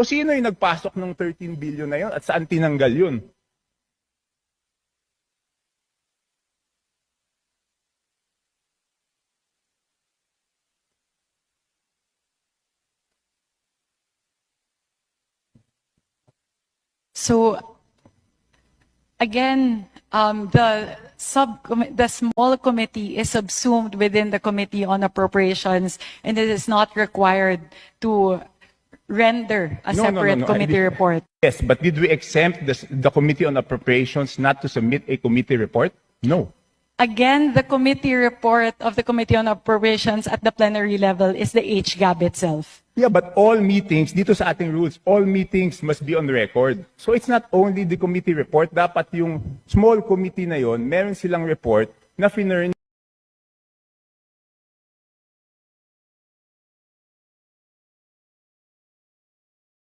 O sino yung nagpasok ng 13 billion na yun at saan tinanggal yun? So, again, the small committee is subsumed within the Committee on Appropriations, and it is not required to render a separate committee report. Yes, but did we exempt the Committee on Appropriations not to submit a committee report? No. Again, the committee report of the Committee on Appropriations at the plenary level is the HGAB itself. Yeah, but all meetings, dito sa ating rules, all meetings must be on record. So it's not only the committee report, dapat yung small committee na yon, meron silang report na finurnish